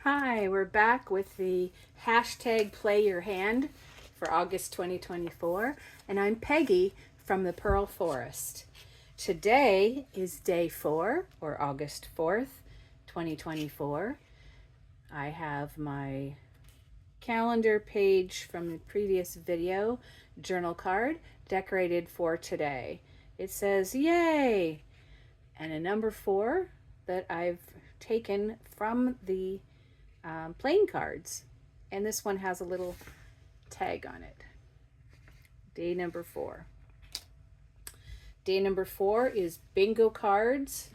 Hi, we're back with the hashtag Play Your Hand for August 2024, and I'm Peggy from the Pearl Forest. Today is day 4, or August 4th, 2024. I have my calendar page from the previous video journal card decorated for today. It says, Yay! And a number 4 that I've taken from the playing cards, and this one has a little tag on it. Day number 4. Day number 4 is bingo cards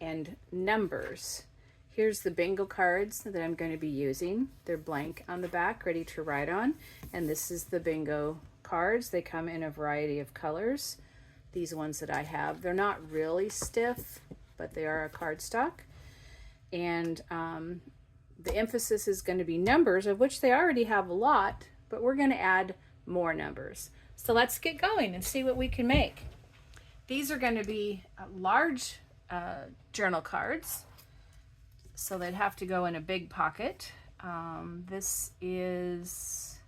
and numbers. Here's the bingo cards that I'm going to be using. They're blank on the back, ready to write on, and this is the bingo cards. They come in a variety of colors. These ones that I have, they're not really stiff, but they are a cardstock, and the emphasis is going to be numbers, of which they already have a lot, but we're going to add more numbers. So let's get going and see what we can make. These are going to be large journal cards, so they'd have to go in a big pocket. This is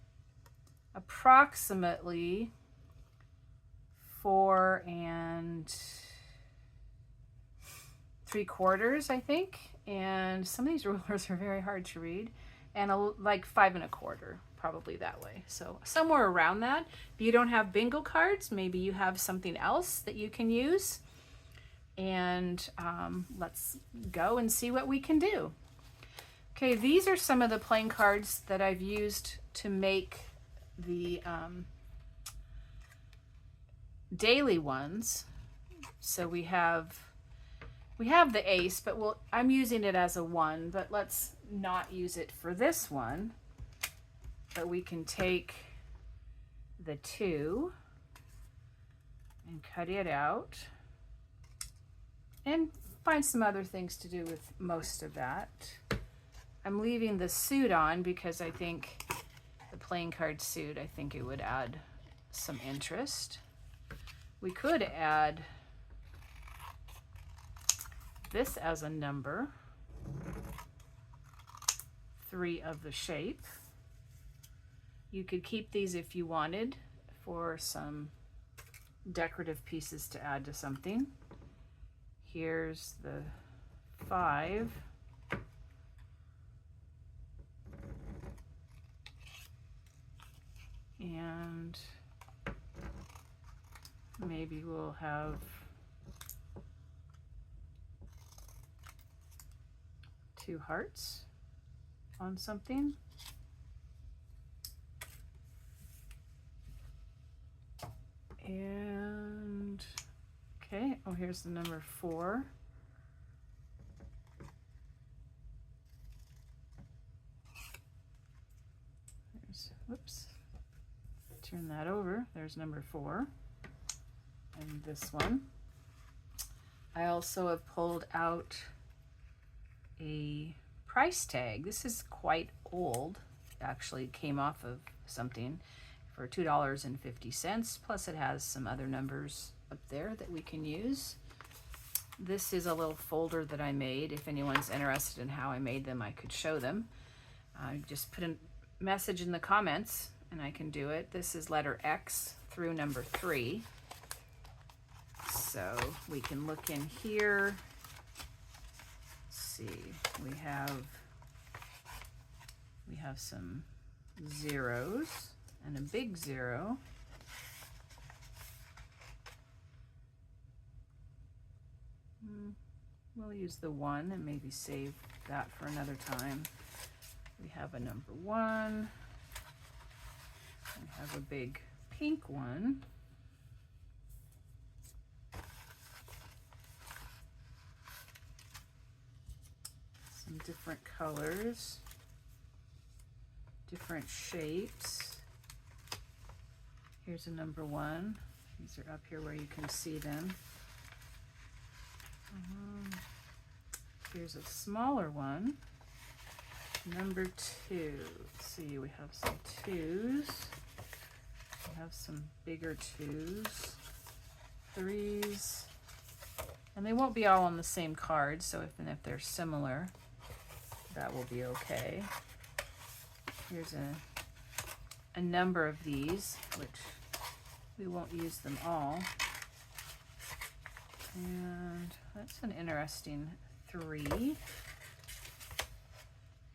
approximately 4 3/4, I think. And some of these rulers are very hard to read, and like 5 1/4, probably that way. So somewhere around that. If you don't have bingo cards, maybe you have something else that you can use. And let's go and see what we can do. Okay, these are some of the playing cards that I've used to make the daily ones. So we have the ace, but I'm using it as a 1, but let's not use it for this one. But we can take the 2 and cut it out and find some other things to do with most of that. I'm leaving the suit on because I think the playing card suit, I think it would add some interest. We could add this as a number, 3 of the shape. You could keep these if you wanted for some decorative pieces to add to something. Here's the 5. And maybe we'll have 2 hearts on something. And okay, oh, here's the number 4. Whoops, turn that over. There's number 4. And this one. I also have pulled out a price tag. This is quite old. It actually came off of something for $2.50, plus it has some other numbers up there that we can use. This is a little folder that I made. If anyone's interested in how I made them, I could show them. Just put a message in the comments and I can do it. This is letter X through number 3. So we can look in here. See, we have some zeros and a big 0. We'll use the 1 and maybe save that for another time. We have a number 1. We have a big pink 1. Different colors, different shapes. Here's a number 1. These are up here where you can see them. Here's a smaller one, number 2. Let's see, we have some 2s. We have some bigger 2s, 3s, and they won't be all on the same card, so even if they're similar. that will be okay. Here's a number of these, which we won't use them all. And that's an interesting 3.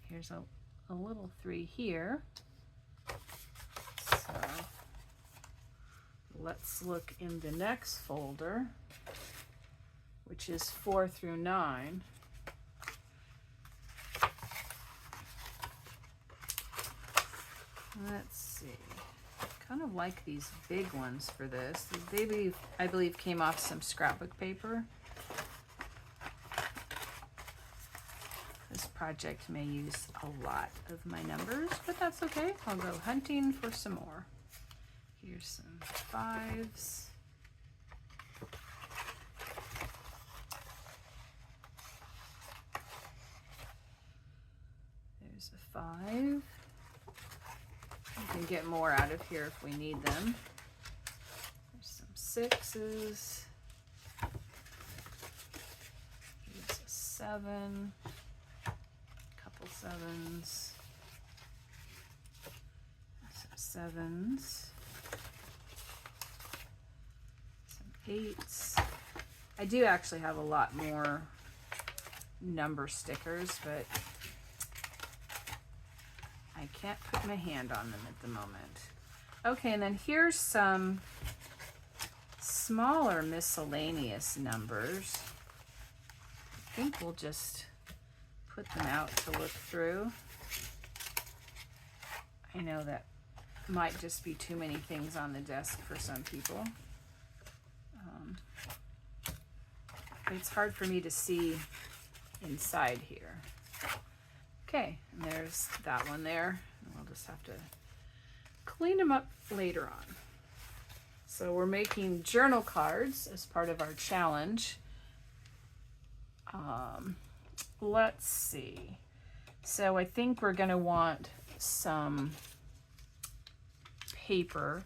Here's a little 3 here. So let's look in the next folder, which is 4 through 9. Let's see. Kind of like these big ones for this. They, I believe, came off some scrapbook paper. This project may use a lot of my numbers, but that's okay. I'll go hunting for some more. Here's some 5s. There's a 5. We can get more out of here if we need them. There's some 6s. Here's a 7. Couple 7s. Some 7s. Some 8s. I do actually have a lot more number stickers, but I can't put my hand on them at the moment. Okay, and then here's some smaller miscellaneous numbers. I think we'll just put them out to look through. I know that might just be too many things on the desk for some people. It's hard for me to see inside here. Okay, and there's that one there. We'll just have to clean them up later on. So we're making journal cards as part of our challenge. Let's see. So I think we're going to want some paper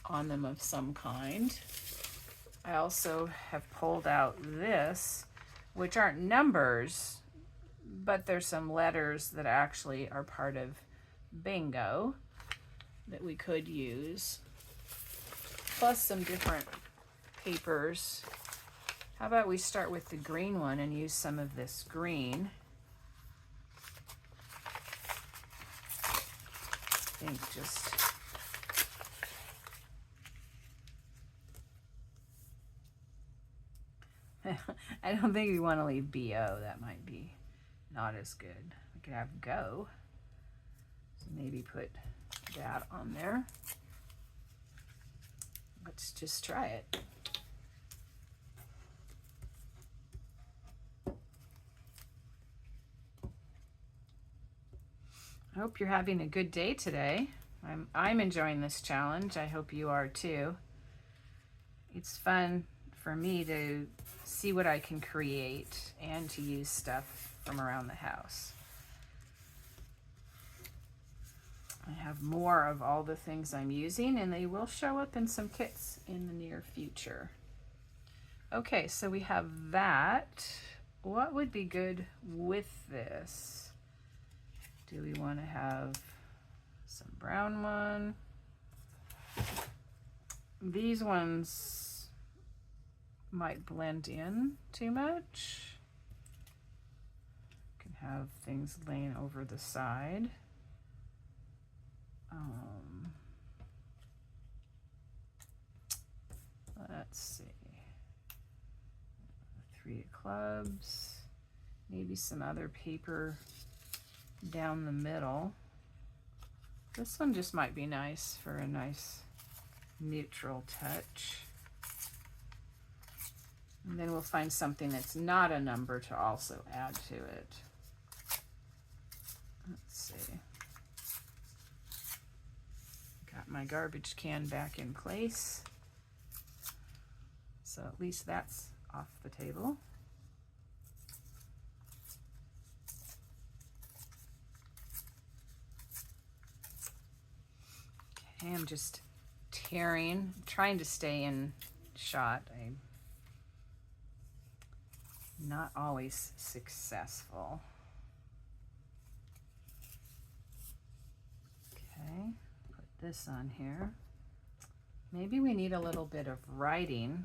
on them of some kind. I also have pulled out this, which aren't numbers, but there's some letters that actually are part of bingo that we could use, plus some different papers. How about we start with the green one and use some of this green? I think just I don't think we want to leave BO. That might be not as good. We could have go. So maybe put that on there. Let's just try it. I hope you're having a good day today. I'm enjoying this challenge. I hope you are too. It's fun for me to see what I can create and to use stuff from around the house. I have more of all the things I'm using, and they will show up in some kits in the near future. Okay, so we have that. What would be good with this? Do we want to have some brown one? These ones might blend in too much. Can have things laying over the side. Let's see. 3 of clubs. Maybe some other paper down the middle. This one just might be nice for a nice neutral touch. And then we'll find something that's not a number to also add to it. Let's see. Got my garbage can back in place. So at least that's off the table. Okay, I'm just trying to stay in shot. I'm not always successful. this on here. Maybe we need a little bit of writing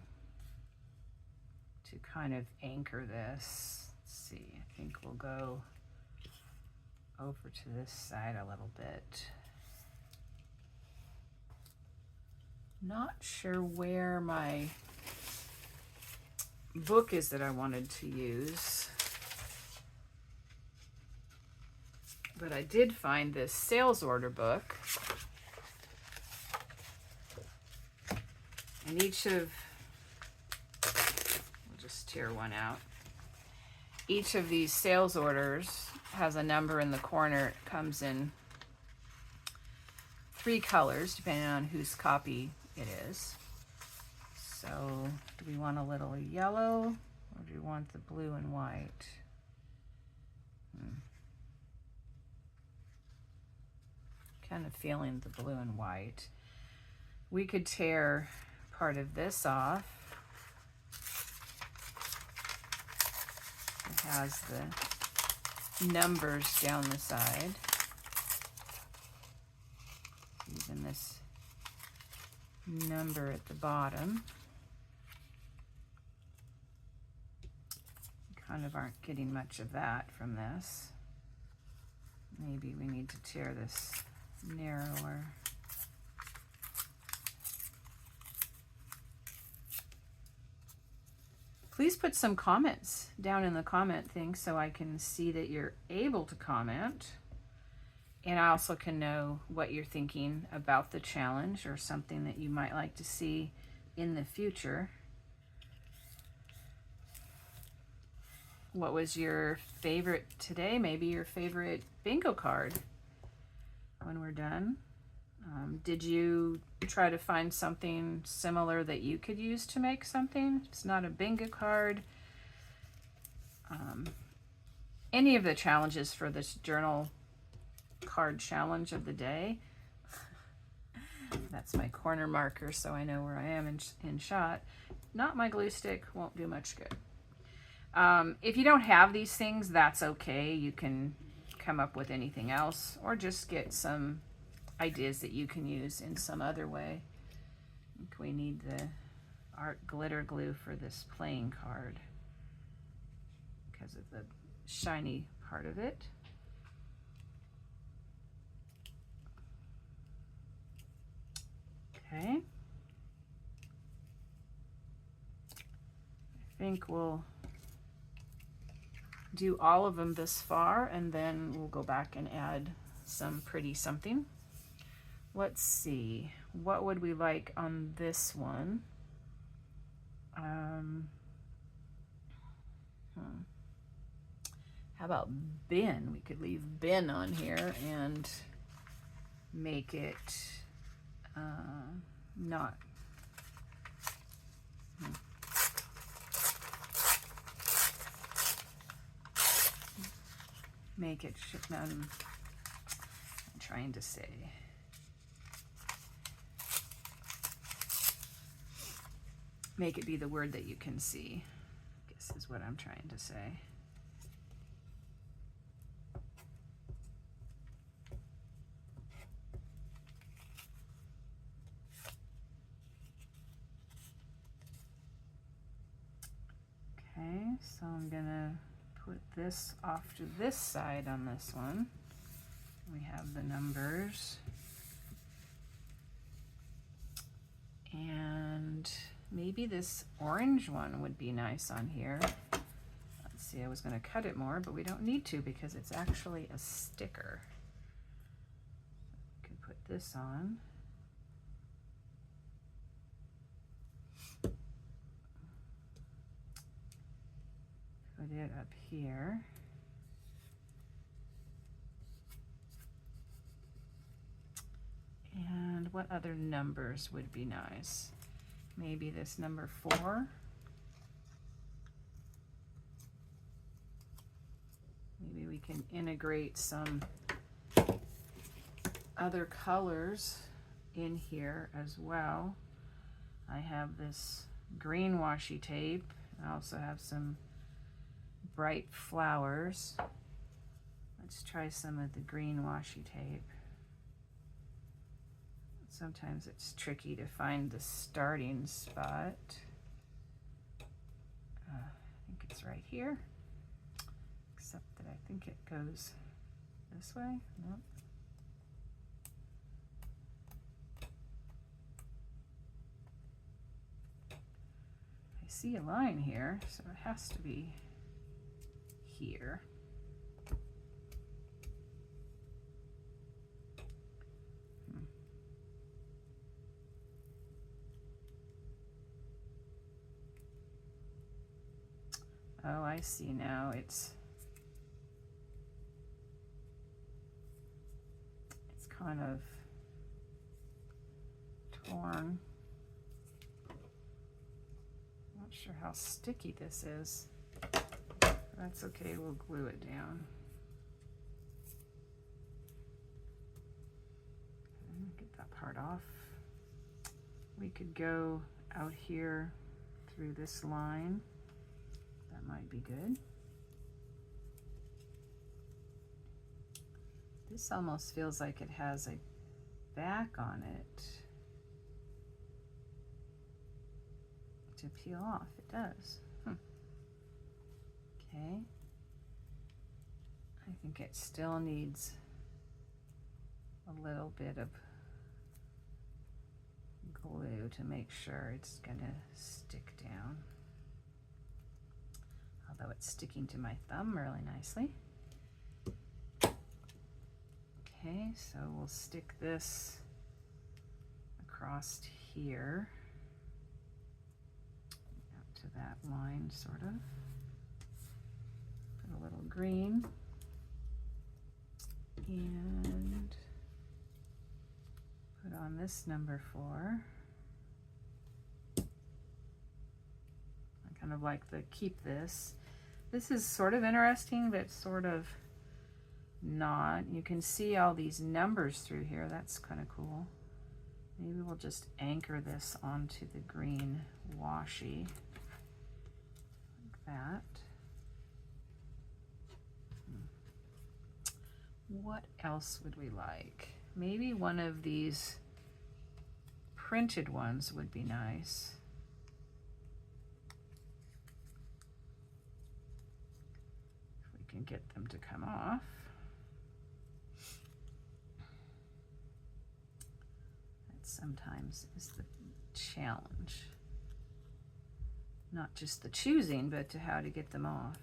to kind of anchor this. Let's see, I think we'll go over to this side a little bit. Not sure where my book is that I wanted to use, but I did find this sales order book, and each of, we'll just tear one out. Each of these sales orders has a number in the corner. It comes in 3 colors depending on whose copy it is. So do we want a little yellow or do we want the blue and white? Kind of feeling the blue and white. We could tear part of this off. It has the numbers down the side. Even this number at the bottom. Kind of aren't getting much of that from this. Maybe we need to tear this narrower. Please put some comments down in the comment thing so I can see that you're able to comment. And I also can know what you're thinking about the challenge or something that you might like to see in the future. What was your favorite today? Maybe your favorite bingo card when we're done. Did you try to find something similar that you could use to make something? It's not a bingo card. Any of the challenges for this journal card challenge of the day. That's my corner marker so I know where I am in shot. Not my glue stick, won't do much good. If you don't have these things, that's okay. You can come up with anything else or just get some ideas that you can use in some other way. I think we need the art glitter glue for this playing card because of the shiny part of it. Okay. I think we'll do all of them this far and then we'll go back and add some pretty something. Let's see, what would we like on this one? How about bin? We could leave bin on here and make it not. Make it, I'm trying to say. Make it be the word that you can see, I guess is what I'm trying to say. Okay, so I'm gonna put this off to this side on this one. We have the numbers. And maybe this orange one would be nice on here. Let's see, I was going to cut it more, but we don't need to because it's actually a sticker. We could put this on. Put it up here. And what other numbers would be nice? Maybe this number 4. Maybe we can integrate some other colors in here as well. I have this green washi tape. I also have some bright flowers. Let's try some of the green washi tape. Sometimes it's tricky to find the starting spot. I think it's right here, except that I think it goes this way. Nope. I see a line here, so it has to be here. Oh, I see now. It's kind of torn. Not sure how sticky this is. That's okay, we'll glue it down. Get that part off. We could go out here through this line. That might be good. This almost feels like it has a back on it to peel off. It does. Okay. I think it still needs a little bit of glue to make sure it's gonna stick down. Although it's sticking to my thumb really nicely. Okay, so we'll stick this across here, out to that line, sort of. Put a little green, and put on this number 4. I kind of like the keep this. This is sort of interesting, but sort of not. You can see all these numbers through here. That's kind of cool. Maybe we'll just anchor this onto the green washi like that. What else would we like? Maybe one of these printed ones would be nice. If we can get them to come off. Sometimes is the challenge. Not just the choosing, but to how to get them off.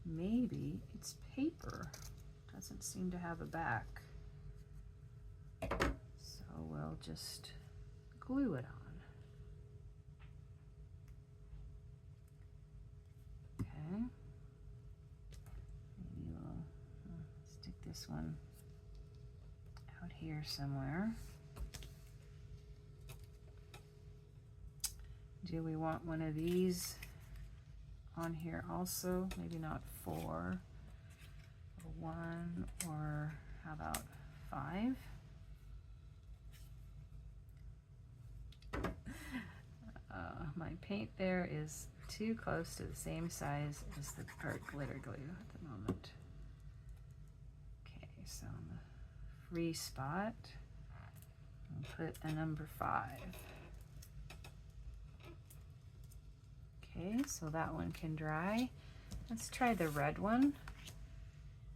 Maybe it's paper. Doesn't seem to have a back. So we'll just glue it on. Okay. Maybe we'll stick this one out here somewhere. Do we want one of these on here also? Maybe not 4, or 1, or how about 5? My paint there is too close to the same size as the glitter glue at the moment. Okay, so on the free spot, I'll put a number 5. Okay, so that one can dry. Let's try the red one.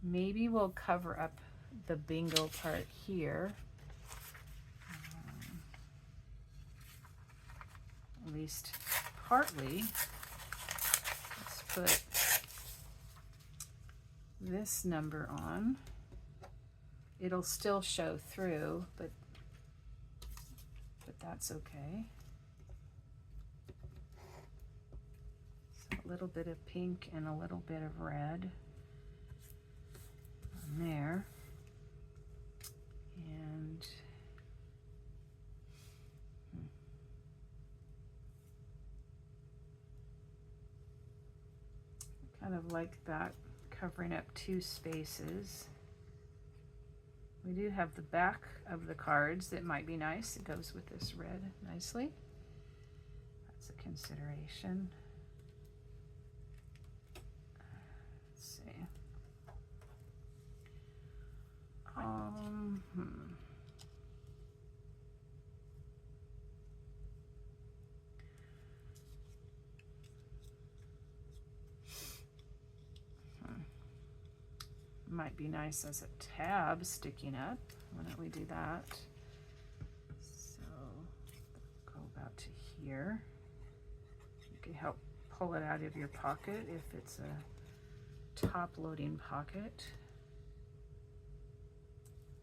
Maybe we'll cover up the bingo part here. At least partly. Let's put this number on. It'll still show through, but that's okay. So a little bit of pink and a little bit of red on there. And kind of like that, covering up 2 spaces. We do have the back of the cards that might be nice. It goes with this red nicely. That's a consideration. Let's see. might be nice as a tab sticking up. Why don't we do that? So go about to here. You can help pull it out of your pocket if it's a top loading pocket.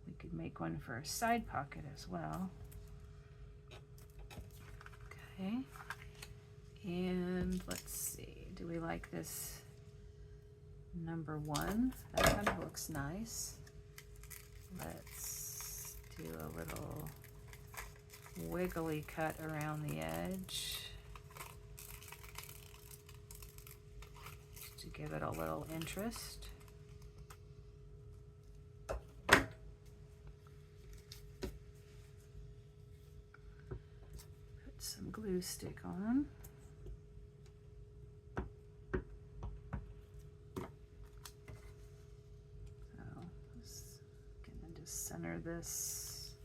We could make one for a side pocket as well. Okay, and let's see, do we like this number 1? That kind of looks nice. Let's do a little wiggly cut around the edge to give it a little interest. Some glue stick on. So gonna just center this.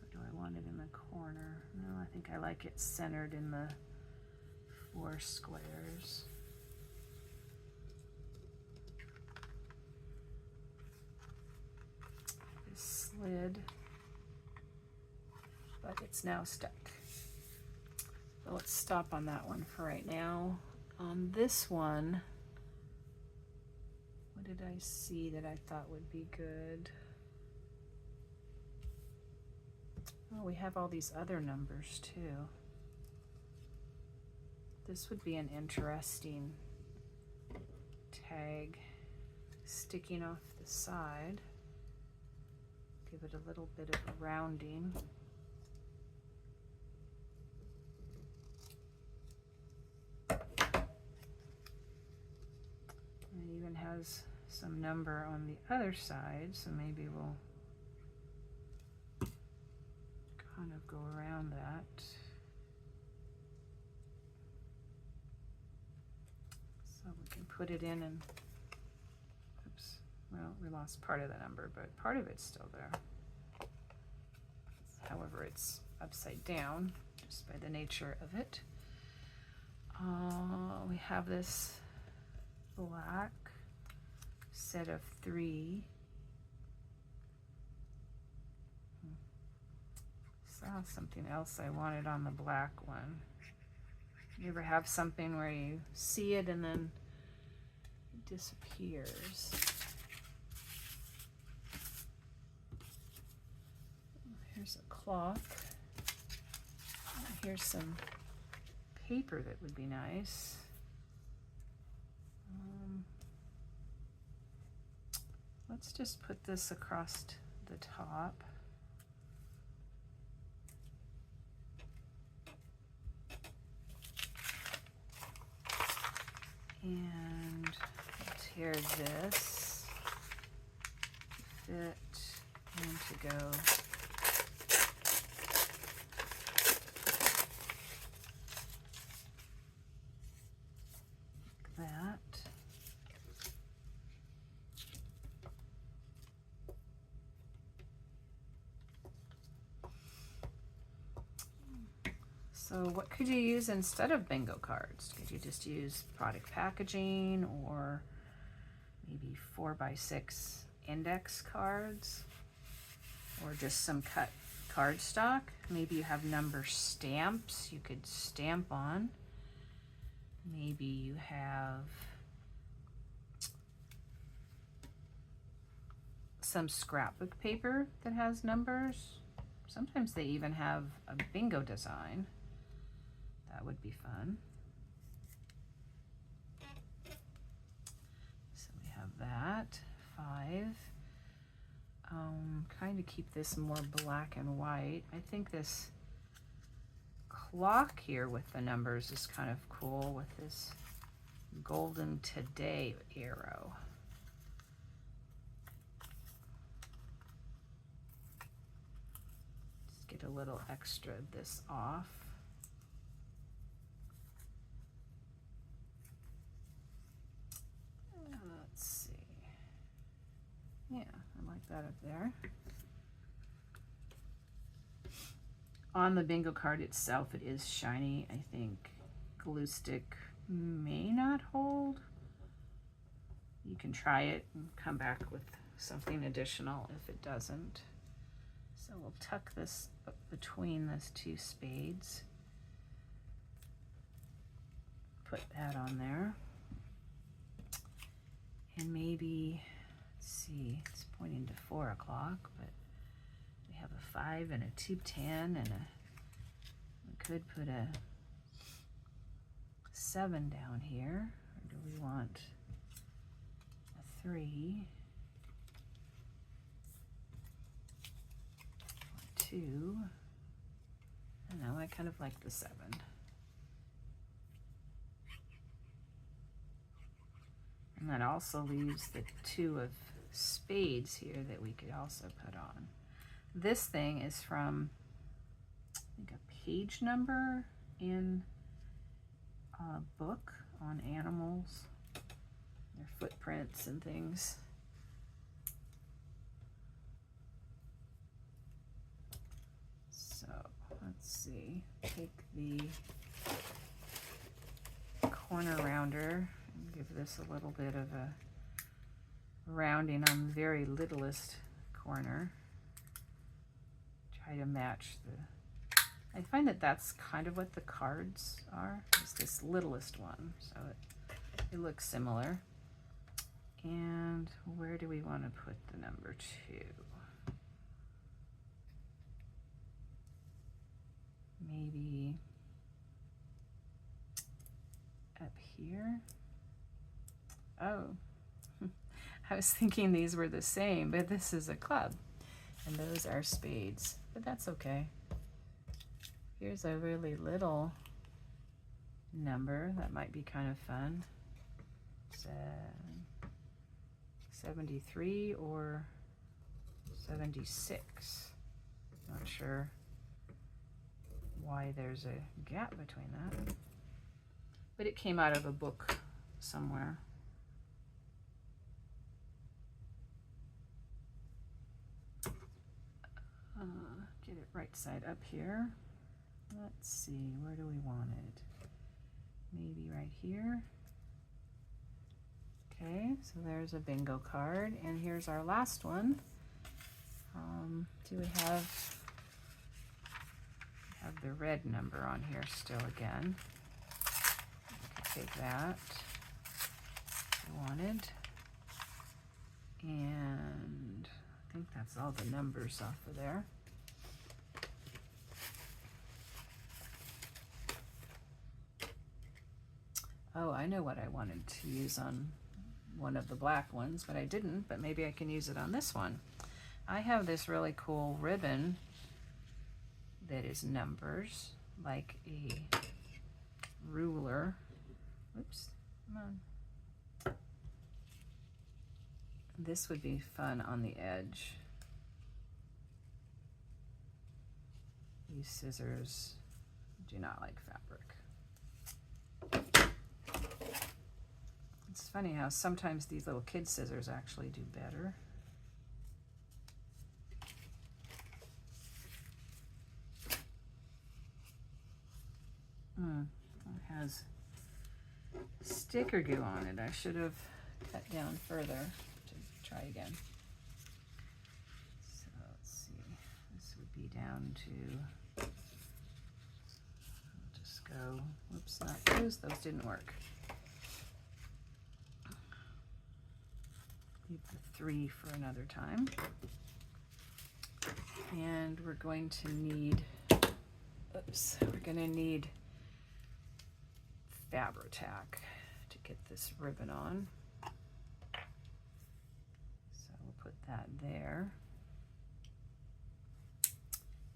Or do I want it in the corner? No, I think I like it centered in the 4 squares. This slid, but it's now stuck. So let's stop on that one for right now. On this one, what did I see that I thought would be good? Oh, we have all these other numbers too. This would be an interesting tag sticking off the side. Give it a little bit of a rounding. It even has some number on the other side, so maybe we'll kind of go around that. So we can put it in and, oops, well, we lost part of the number, but part of it's still there. However, it's upside down just by the nature of it. We have this black set of 3. Saw something else I wanted on the black one. You ever have something where you see it and then it disappears? Here's a cloth. Here's some paper that would be nice. Let's just put this across the top. And tear this to fit and to go. Like that. So what could you use instead of bingo cards? Could you just use product packaging or maybe 4x6 index cards or just some cut cardstock? Maybe you have number stamps you could stamp on. Maybe you have some scrapbook paper that has numbers. Sometimes they even have a bingo design. That would be fun. So we have that, 5. Trying to keep this more black and white. I think this clock here with the numbers is kind of cool with this golden today arrow. Just get a little extra of this off. Let's see. Yeah, I like that up there. On the bingo card itself, it is shiny. I think glue stick may not hold. You can try it and come back with something additional if it doesn't. So we'll tuck this up between those two spades. Put that on there. And maybe, let's see, it's pointing to 4 o'clock, but we have a 5 and a tube 10 and we could put a 7 down here. Or do we want a 3? Or 2? I don't know, I kind of like the 7. And that also leaves the 2 of spades here that we could also put on. This thing is from, I think, a page number in a book on animals, their footprints and things. So let's see, take the corner rounder. Give this a little bit of a rounding on the very littlest corner. Try to match the, I find that that's kind of what the cards are, is this littlest one, so it looks similar. And where do we want to put the number 2? Maybe up here. Oh, I was thinking these were the same, but this is a club and those are spades, but that's okay. Here's a really little number that might be kind of fun. 73 or 76. Not sure why there's a gap between that, but it came out of a book somewhere. Get it right side up here. Let's see, where do we want it? Maybe right here. Okay, so there's a bingo card, and here's our last one. Do we have the red number on here still again? We could take that if we wanted. And I think that's all the numbers off of there. Oh, I know what I wanted to use on one of the black ones, but I didn't, but maybe I can use it on this one. I have this really cool ribbon that is numbers, like a ruler. Oops, come on. This would be fun on the edge. These scissors do not like fabric. It's funny how sometimes these little kid scissors actually do better. It has sticker glue on it. I should have cut down further to try again. So let's see. This would be down to, I'll just go, whoops, not those didn't work. Leave the 3 for another time. And we're going to need, we're going to need Fabri-Tac to get this ribbon on. So we'll put that there.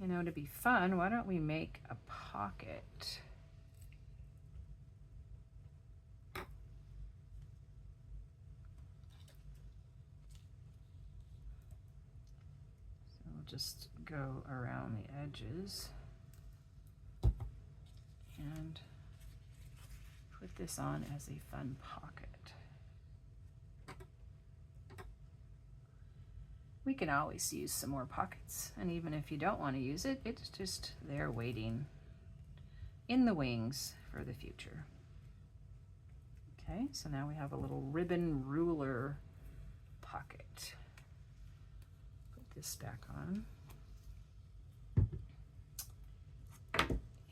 You know, to be fun, why don't we make a pocket? Just go around the edges and put this on as a fun pocket. We can always use some more pockets, and even if you don't want to use it, it's just there waiting in the wings for the future. Okay, so now we have a little ribbon ruler pocket. Put this back on.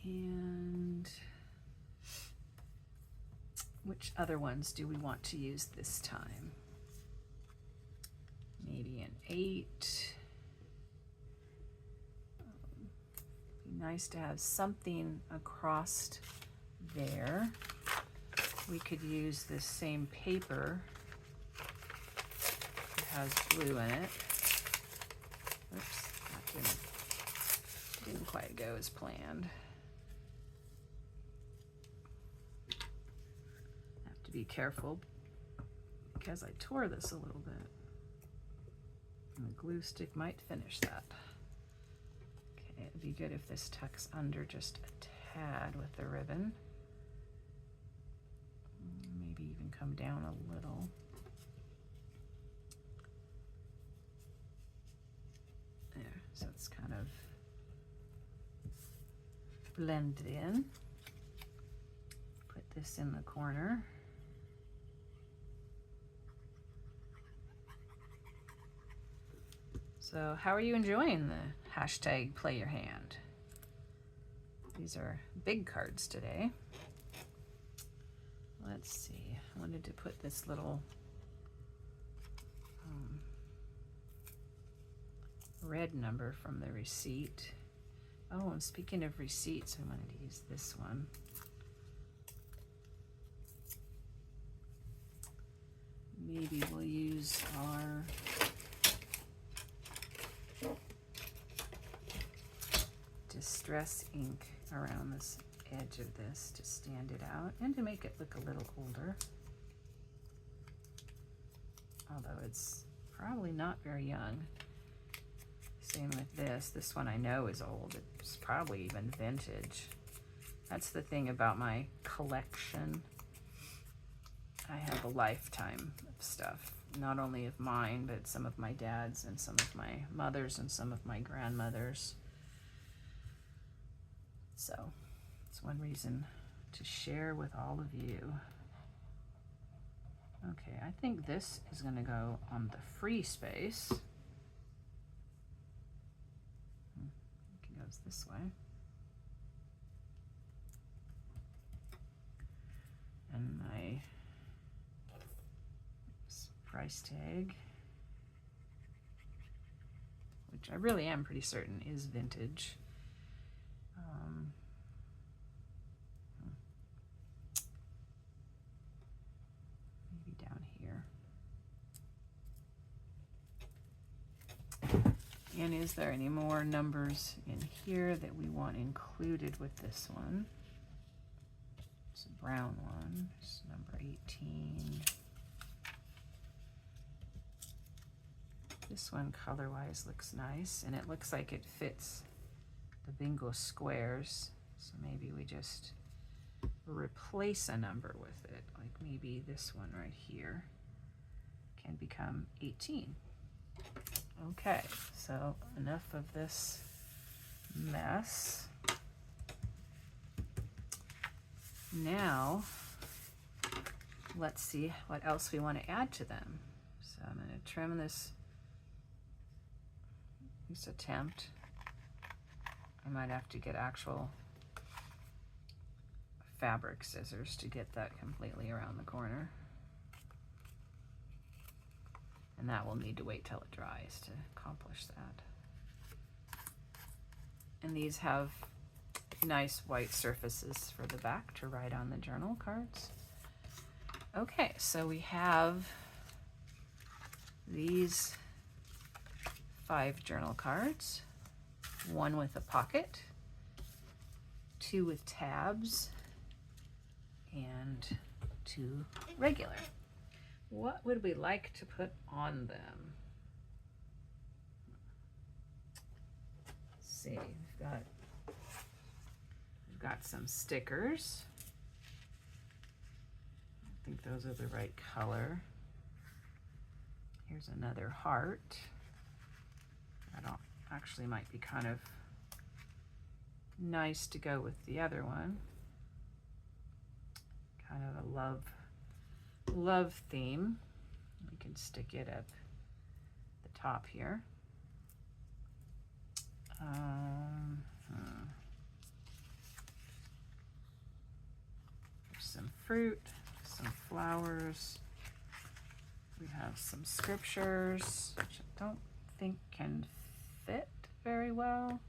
And which other ones do we want to use this time? Maybe an 8. Be nice to have something across there. We could use this same paper. It has blue in it. Oops, that didn't quite go as planned. Have to be careful because I tore this a little bit. And the glue stick might finish that. Okay, it'd be good if this tucks under just a tad with the ribbon. Maybe even come down a little. There, so it's kind of blended in. Put this in the corner. So how are you enjoying the hashtag Play Your Hand? These are big cards today. Let's see, I wanted to put this little red number from the receipt. Oh, and speaking of receipts, I wanted to use this one. Maybe we'll use our distress ink around this edge of this to stand it out and to make it look a little older. Although it's probably not very young. Same with this. This one I know is old. It's probably even vintage. That's the thing about my collection. I have a lifetime of stuff. Not only of mine, but some of my dad's and some of my mother's and some of my grandmother's. So it's one reason to share with all of you. Okay, I think this is going to go on the free space. It goes this way. And my price tag, which I really am pretty certain is vintage. Maybe down here. And is there any more numbers in here that we want included with this one? It's a brown one. It's number 18. This one color-wise looks nice, and it looks like it fits the bingo squares. So maybe we just replace a number with it, like maybe this one right here can become 18. Okay, so enough of this mess. Now, let's see what else we want to add to them. So I'm going to trim this, at least attempt. I might have to get actual fabric scissors to get that completely around the corner. And that will need to wait till it dries to accomplish that. And these have nice white surfaces for the back to write on the journal cards. Okay, so we have these 5 journal cards, 1 with a pocket, 2 with tabs, and 2 regular. What would we like to put on them? Let's see, we've got some stickers. I think those are the right color. Here's another heart. That actually might be kind of nice to go with the other one. Kind of a love love theme. We can stick it at the top here. There's some fruit, some flowers. We have some scriptures, which I don't think can fit very well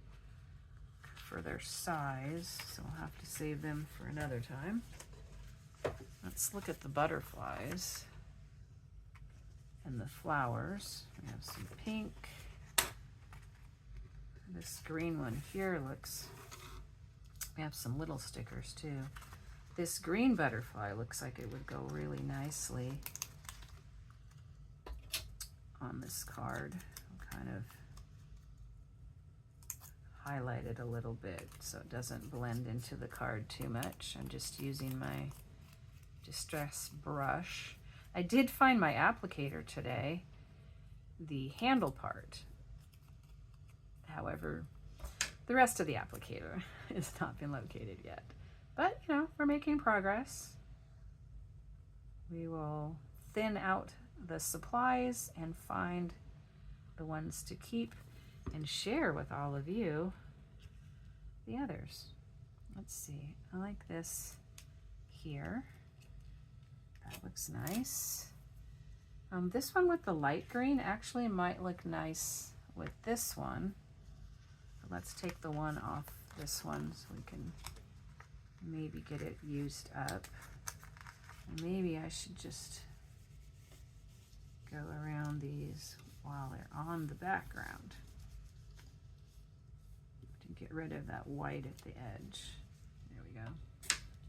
for their size, so we'll have to save them for another time. Let's look at the butterflies and the flowers. We have some pink. This green one here looks, we have some little stickers too. This green butterfly looks like it would go really nicely on this card. I'll kind of highlight it a little bit so it doesn't blend into the card too much. I'm just using my Distress brush. I did find my applicator today, the handle part. However, the rest of the applicator has not been located yet. But, you know, we're making progress. We will thin out the supplies and find the ones to keep and share with all of you the others. Let's see, I like this here. That looks nice. This one with the light green actually might look nice with this one. So let's take the one off this one so we can maybe get it used up. And maybe I should just go around these while they're on the background to get rid of that white at the edge. There we go.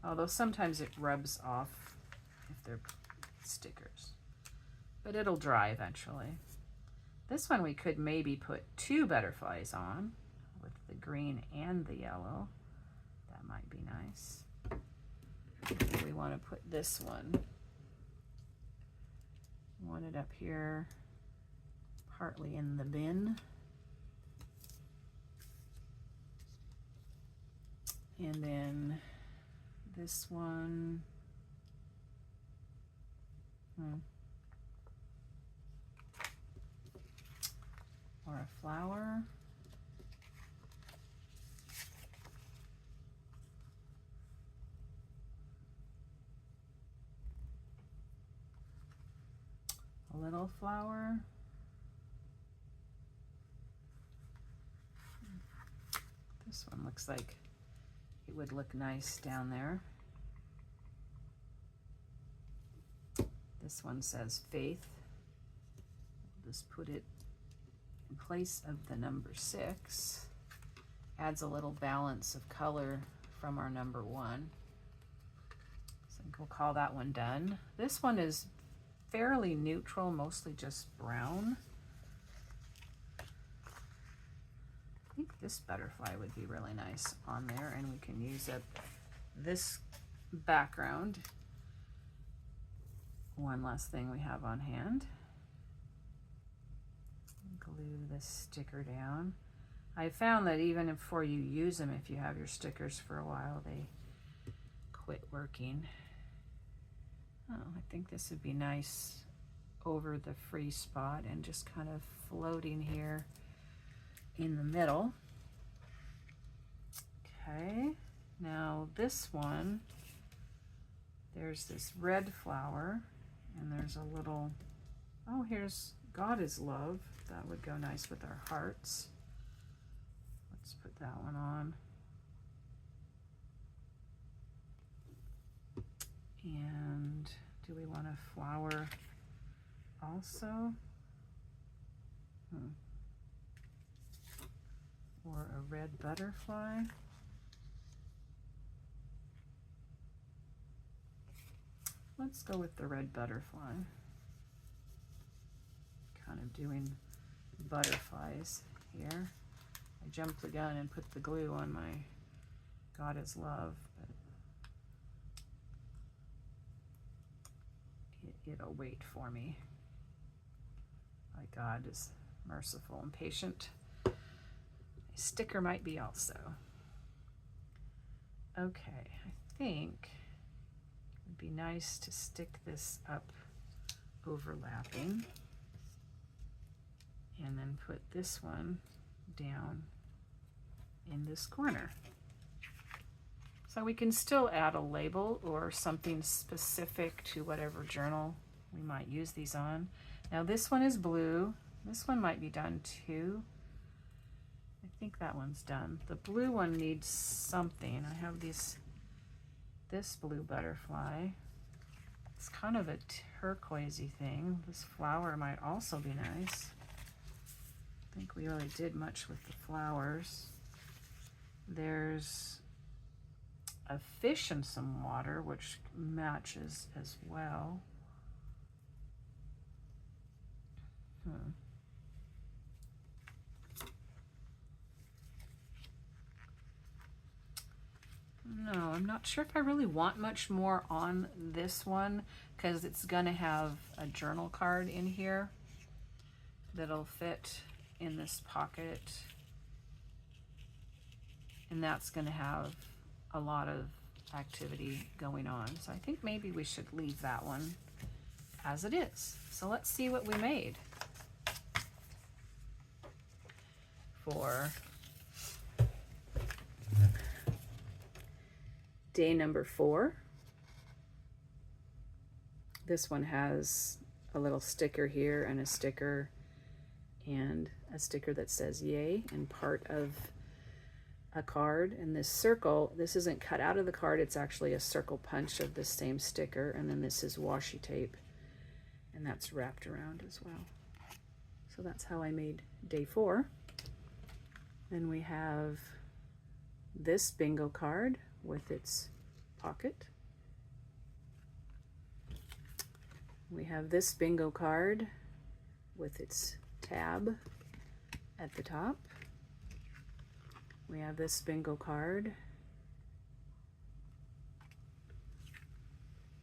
Although sometimes it rubs off if they're stickers, but it'll dry eventually. This one we could maybe put 2 butterflies on with the green and the yellow. That might be nice. We want to put this one. We want it up here, partly in the bin. And then this one, or a flower. A little flower. This one looks like it would look nice down there. This one says faith. We'll just put it in place of the number 6. Adds a little balance of color from our number 1. So I think we'll call that one done. This one is fairly neutral, mostly just brown. I think this butterfly would be really nice on there, and we can use up this background. One last thing we have on hand. Glue this sticker down. I found that even before you use them, if you have your stickers for a while, they quit working. Oh, I think this would be nice over the free spot and just kind of floating here in the middle. Okay, now this one, there's this red flower and there's a little, oh, here's God is love. That would go nice with our hearts. Let's put that one on. And do we want a flower also? Or a red butterfly? Let's go with the red butterfly. Kind of doing butterflies here. I jumped the gun and put the glue on my God is love, but it'll wait for me. My God is merciful and patient. A sticker might be also. Okay, I think it would be nice to stick this up overlapping and then put this one down in this corner. So we can still add a label or something specific to whatever journal we might use these on. Now this one is blue. This one might be done too. I think that one's done. The blue one needs something. I have this blue butterfly. It's kind of a turquoisey thing. This flower might also be nice. I think we really did much with the flowers. There's a fish in some water, which matches as well. No, I'm not sure if I really want much more on this one because it's gonna have a journal card in here that'll fit in this pocket, and that's gonna have a lot of activity going on. So I think maybe we should leave that one as it is. So let's see what we made for day number 4. This one has a little sticker here and a sticker that says yay and part of a card. And this circle, this isn't cut out of the card, it's actually a circle punch of the same sticker, and then this is washi tape and that's wrapped around as well. So that's how I made day 4. Then we have this bingo card with its pocket. We have this bingo card with its tab at the top. We have this bingo card.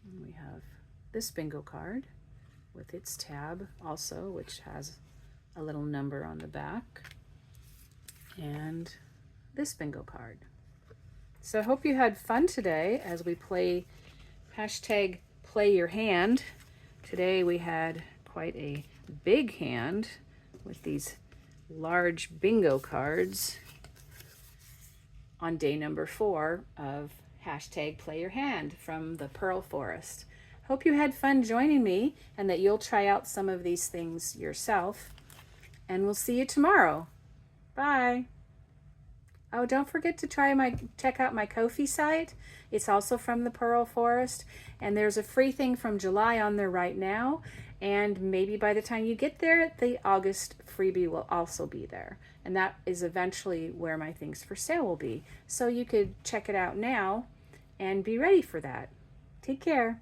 And we have this bingo card with its tab also, which has a little number on the back. And this bingo card. So I hope you had fun today as we play hashtag play your hand. Today we had quite a big hand with these large bingo cards on day number 4 of hashtag play your hand from the Pearl Forest. Hope you had fun joining me and that you'll try out some of these things yourself. And we'll see you tomorrow. Bye. Oh, don't forget to check out my Ko-fi site. It's also from the Pearl Forest, and there's a free thing from July on there right now, and maybe by the time you get there, the August freebie will also be there, and that is eventually where my things for sale will be. So you could check it out now and be ready for that. Take care.